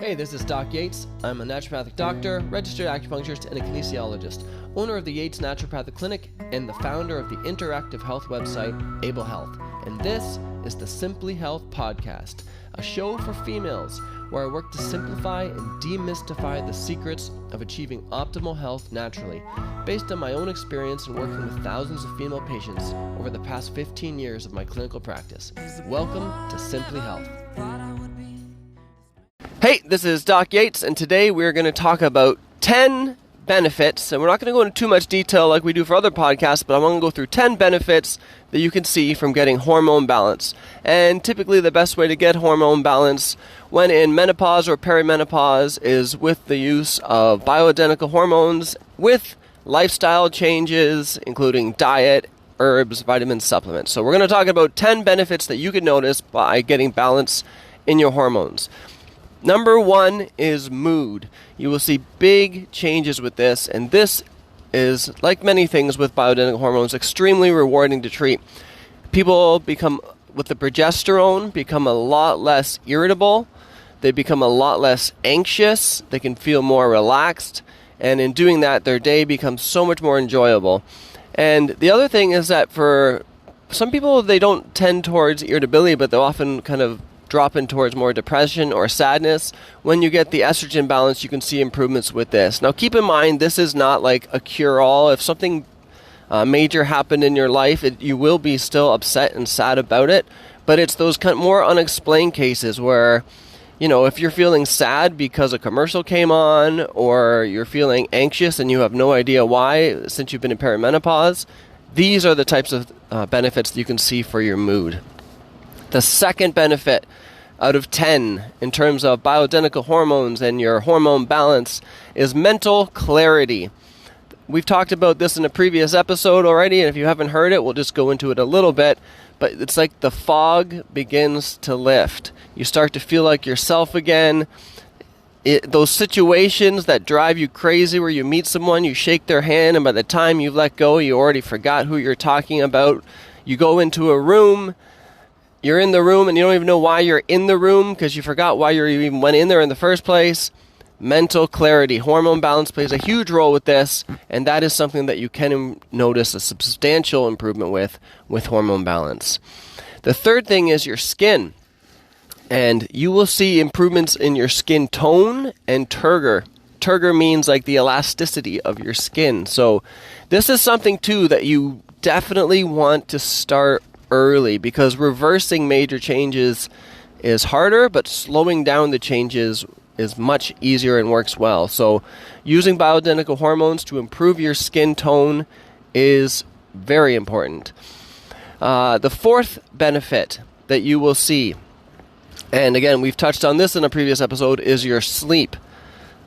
Hey, this is Doc Yates. I'm a naturopathic doctor, registered acupuncturist, and a kinesiologist, owner of the Yates Naturopathic Clinic, and the founder of the interactive health website, Able Health. And this is the Simply Health Podcast, a show for females where I work to simplify and demystify the secrets of achieving optimal health naturally, based on my own experience in working with thousands of female patients over the past 15 years of my clinical practice. Welcome to Simply Health. Hey, this is Doc Yates, and today we're going to talk about 10 benefits, and we're not going to go into too much detail like we do for other podcasts, but I want to go through 10 benefits that you can see from getting hormone balance. And typically the best way to get hormone balance when in menopause or perimenopause is with the use of bioidentical hormones with lifestyle changes, including diet, herbs, vitamins, supplements. So we're going to talk about 10 benefits that you can notice by getting balance in your hormones. Number one is mood. You will see big changes with this, and this is, like many things with bioidentical hormones, extremely rewarding to treat. People with the progesterone, become a lot less irritable. They become a lot less anxious. They can feel more relaxed, and in doing that, their day becomes so much more enjoyable. And the other thing is that for some people, they don't tend towards irritability, but they'll often kind of dropping towards more depression or sadness. When you get the estrogen balance, you can see improvements with this. Now keep in mind, this is not like a cure-all. If something major happened in your life, you will be still upset and sad about it, but it's those kind of more unexplained cases where, you know, if you're feeling sad because a commercial came on, or you're feeling anxious and you have no idea why since you've been in perimenopause, these are the types of benefits that you can see for your mood. The second benefit out of 10 in terms of bioidentical hormones and your hormone balance is mental clarity. We've talked about this in a previous episode already, and if you haven't heard it, we'll just go into it a little bit. But it's like the fog begins to lift. You start to feel like yourself again. Those situations that drive you crazy where you meet someone, you shake their hand, and by the time you've let go, you already forgot who you're talking about. You go into a room. You're in the room and you don't even know why you're in the room because you forgot why you even went in there in the first place. Mental clarity. Hormone balance plays a huge role with this, and that is something that you can notice a substantial improvement with hormone balance. The third thing is your skin, and you will see improvements in your skin tone and turgor. Turgor means like the elasticity of your skin. So this is something too that you definitely want to start early, because reversing major changes is harder, but slowing down the changes is much easier and works well. So using bioidentical hormones to improve your skin tone is very important. The fourth benefit that you will see, and again, we've touched on this in a previous episode, is your sleep.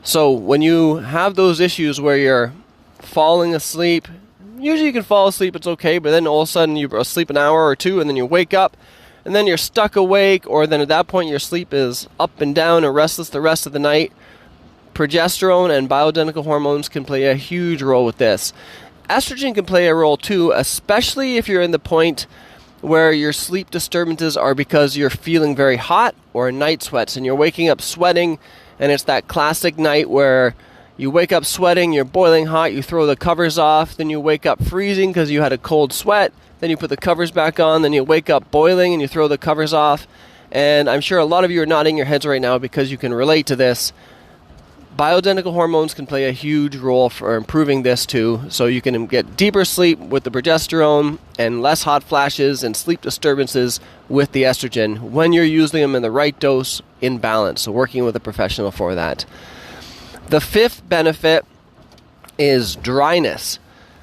So when you have those issues where you're falling asleep, usually you can fall asleep, it's okay, but then all of a sudden you're asleep an hour or two and then you wake up and then you're stuck awake, or then at that point your sleep is up and down and restless the rest of the night. Progesterone and bioidentical hormones can play a huge role with this. Estrogen can play a role too, especially if you're in the point where your sleep disturbances are because you're feeling very hot or night sweats and you're waking up sweating, and it's that classic night where you wake up sweating, you're boiling hot, you throw the covers off, then you wake up freezing because you had a cold sweat, then you put the covers back on, then you wake up boiling and you throw the covers off. And I'm sure a lot of you are nodding your heads right now because you can relate to this. Bioidentical hormones can play a huge role for improving this too, so you can get deeper sleep with the progesterone and less hot flashes and sleep disturbances with the estrogen when you're using them in the right dose in balance, so working with a professional for that. The fifth benefit is dryness.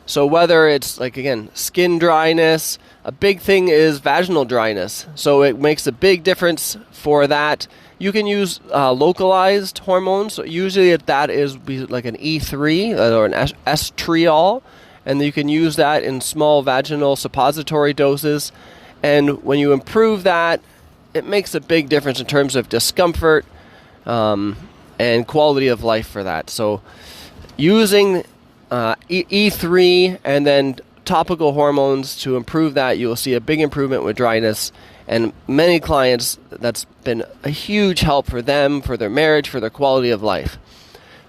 So whether it's, like, again, skin dryness, a big thing is vaginal dryness. So it makes a big difference for that. You can use localized hormones. So usually that is like an E3 or an estriol, and you can use that in small vaginal suppository doses. And when you improve that, it makes a big difference in terms of discomfort, and quality of life for that. So using E3 and then topical hormones to improve that, you will see a big improvement with dryness And many clients, that's been a huge help for them, for their marriage, for their quality of life.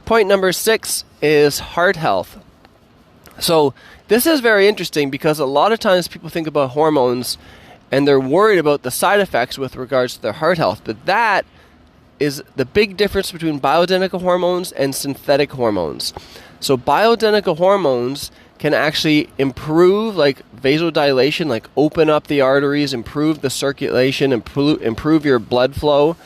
Point number 6 is heart health. So this is very interesting because a lot of times people think about hormones and they're worried about the side effects with regards to their heart health. But that is the big difference between bioidentical hormones and synthetic hormones. So bioidentical hormones can actually improve like vasodilation, like open up the arteries, improve the circulation, improve your blood flow.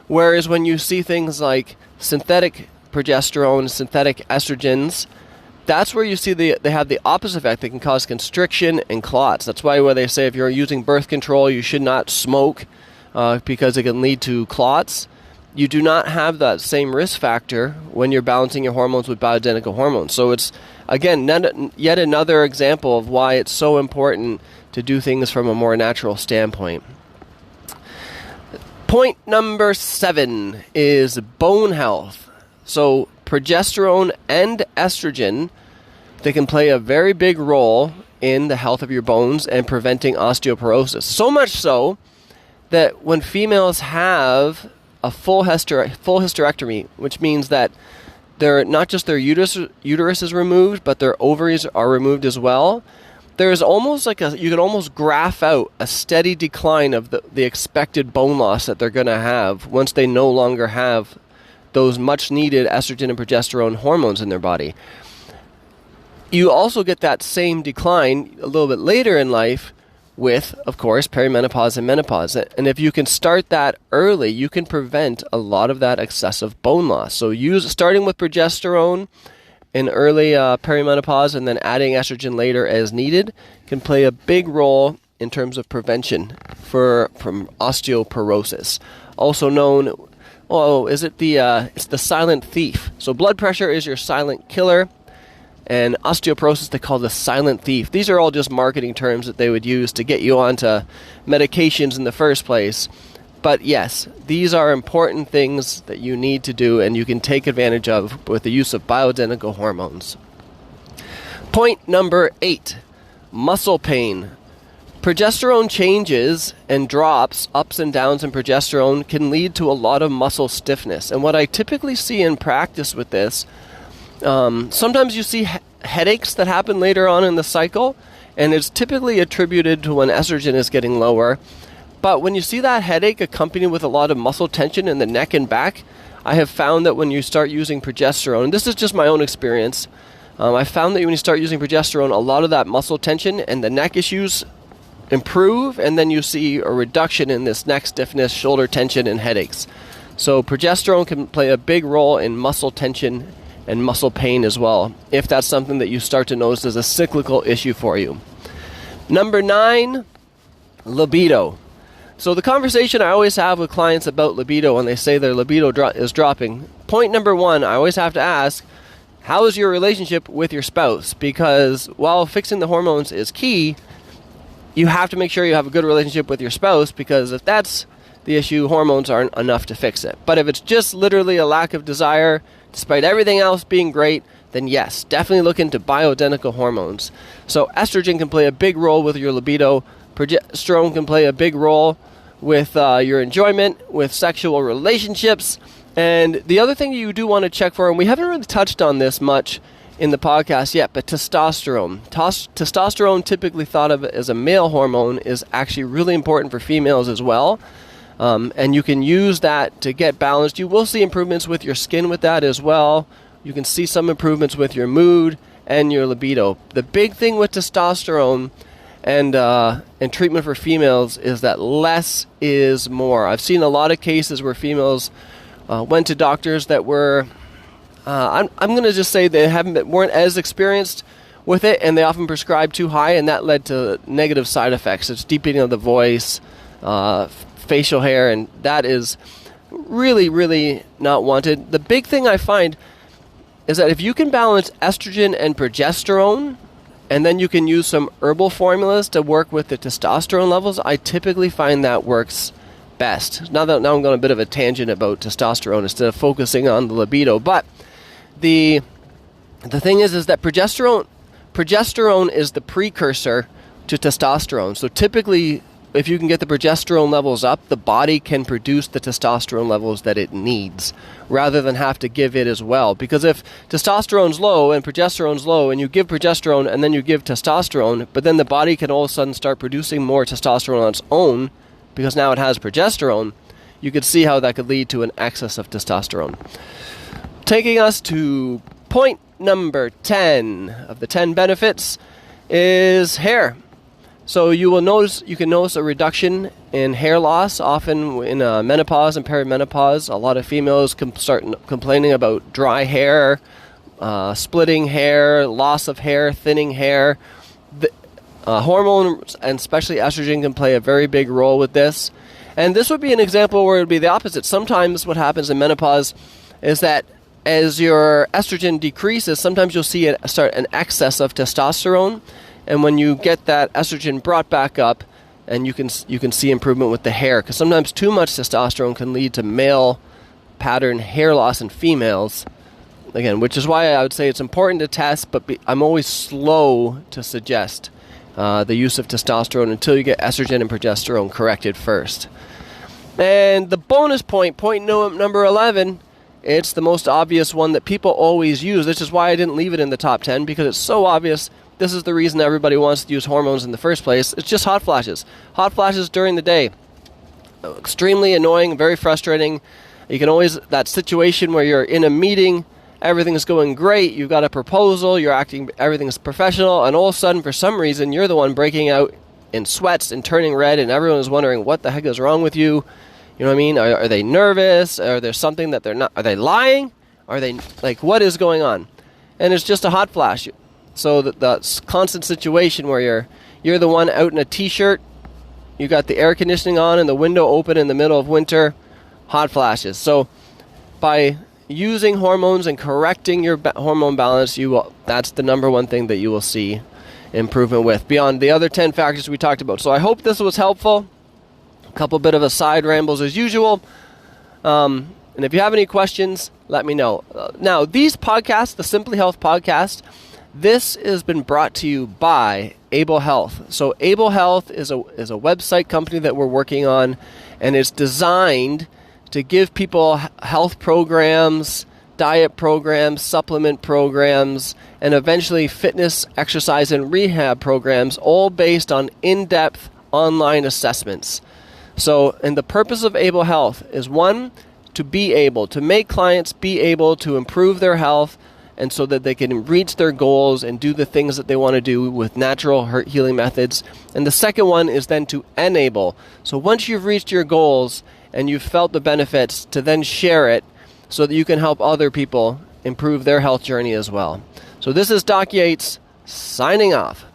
Whereas when you see things like synthetic progesterone, synthetic estrogens, that's where you see they have the opposite effect. They can cause constriction and clots. That's why they say if you're using birth control, you should not smoke because it can lead to clots. You do not have that same risk factor when you're balancing your hormones with bioidentical hormones. So it's, again, yet another example of why it's so important to do things from a more natural standpoint. Point number 7 is bone health. So progesterone and estrogen, they can play a very big role in the health of your bones and preventing osteoporosis. So much so that when females have a full hysterectomy, which means that they're not just their uterus is removed, but their ovaries are removed as well. There's almost like you can almost graph out a steady decline of the expected bone loss that they're going to have once they no longer have those much needed estrogen and progesterone hormones in their body. You also get that same decline a little bit later in life with, of course, perimenopause and menopause. And if you can start that early, you can prevent a lot of that excessive bone loss. So starting with progesterone in early perimenopause and then adding estrogen later as needed can play a big role in terms of prevention from osteoporosis. Also known, it's the silent thief. So blood pressure is your silent killer. And osteoporosis, they call the silent thief. These are all just marketing terms that they would use to get you onto medications in the first place. But yes, these are important things that you need to do and you can take advantage of with the use of bioidentical hormones. Point number 8, muscle pain. Progesterone changes and drops, ups and downs in progesterone, can lead to a lot of muscle stiffness. And what I typically see in practice with this, sometimes you see headaches that happen later on in the cycle, and it's typically attributed to when estrogen is getting lower. But when you see that headache accompanied with a lot of muscle tension in the neck and back, I have found that when you start using progesterone, and this is just my own experience, I found that when you start using progesterone, a lot of that muscle tension and the neck issues improve, and then you see a reduction in this neck stiffness, shoulder tension, and headaches. So progesterone can play a big role in muscle tension and muscle pain as well, if that's something that you start to notice as a cyclical issue for you. Number 9, libido. So the conversation I always have with clients about libido when they say their libido is dropping, point number 1, I always have to ask, how is your relationship with your spouse? Because while fixing the hormones is key, you have to make sure you have a good relationship with your spouse, because if that's the issue, hormones aren't enough to fix it. But if it's just literally a lack of desire, despite everything else being great, then yes, definitely look into bioidentical hormones. So estrogen can play a big role with your libido. Progesterone can play a big role with your enjoyment, with sexual relationships. And the other thing you do want to check for, and we haven't really touched on this much in the podcast yet, but testosterone. Testosterone, typically thought of as a male hormone, is actually really important for females as well. And you can use that to get balanced. You will see improvements with your skin with that as well. You can see some improvements with your mood and your libido. The big thing with testosterone and treatment for females is that less is more. I've seen a lot of cases where females went to doctors that were, I'm going to just say they weren't as experienced with it, and they often prescribed too high, and that led to negative side effects. It's deepening of the voice, facial hair, and that is really, really not wanted. The big thing I find is that if you can balance estrogen and progesterone, and then you can use some herbal formulas to work with the testosterone levels, I typically find that works best. Now I'm going a bit of a tangent about testosterone instead of focusing on the libido, but the thing is that progesterone is the precursor to testosterone. So typically if you can get the progesterone levels up, the body can produce the testosterone levels that it needs, rather than have to give it as well. Because if testosterone's low and progesterone's low, and you give progesterone and then you give testosterone, but then the body can all of a sudden start producing more testosterone on its own, because now it has progesterone, you could see how that could lead to an excess of testosterone. Taking us to point number 10 of the 10 benefits is hair. So you can notice a reduction in hair loss, often in menopause and perimenopause. A lot of females start complaining about dry hair, splitting hair, loss of hair, thinning hair. Hormones, and especially estrogen, can play a very big role with this. And this would be an example where it would be the opposite. Sometimes what happens in menopause is that as your estrogen decreases, sometimes you'll see an excess of testosterone. And when you get that estrogen brought back up, and you can see improvement with the hair, because sometimes too much testosterone can lead to male pattern hair loss in females. Again, which is why I would say it's important to test, but I'm always slow to suggest the use of testosterone until you get estrogen and progesterone corrected first. And the bonus point number 11, it's the most obvious one that people always use. This is why I didn't leave it in the top 10, because it's so obvious. This is the reason everybody wants to use hormones in the first place. It's just hot flashes. Hot flashes during the day. Extremely annoying, very frustrating. You can always, that situation where you're in a meeting, everything's going great, you've got a proposal, everything's professional, and all of a sudden, for some reason, you're the one breaking out in sweats and turning red, and everyone is wondering what the heck is wrong with you. You know what I mean? Are they nervous? Are there something that they're not? Are they lying? Are they, what is going on? And it's just a hot flash. So the constant situation where you're the one out in a t-shirt, you got the air conditioning on and the window open in the middle of winter, hot flashes. So by using hormones and correcting your hormone balance, that's the number one thing that you will see improvement with, beyond the other 10 factors we talked about. So I hope this was helpful. A couple bit of a side rambles as usual. And if you have any questions, let me know. Now, these podcasts, the Simply Health podcast, this has been brought to you by Able Health. So Able Health is a website company that we're working on, and it's designed to give people health programs, diet programs, supplement programs, and eventually fitness, exercise, and rehab programs, all based on in-depth online assessments. So, and the purpose of Able Health is, one, to make clients be able to improve their health, and so that they can reach their goals and do the things that they want to do with natural healing methods. And the second one is then to enable. So once you've reached your goals and you've felt the benefits, to then share it so that you can help other people improve their health journey as well. So this is Doc Yates, signing off.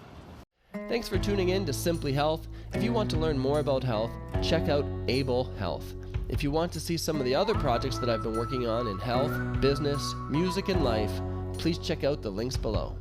Thanks for tuning in to Simply Health. If you want to learn more about health, check out Able Health. If you want to see some of the other projects that I've been working on in health, business, music, and life, please check out the links below.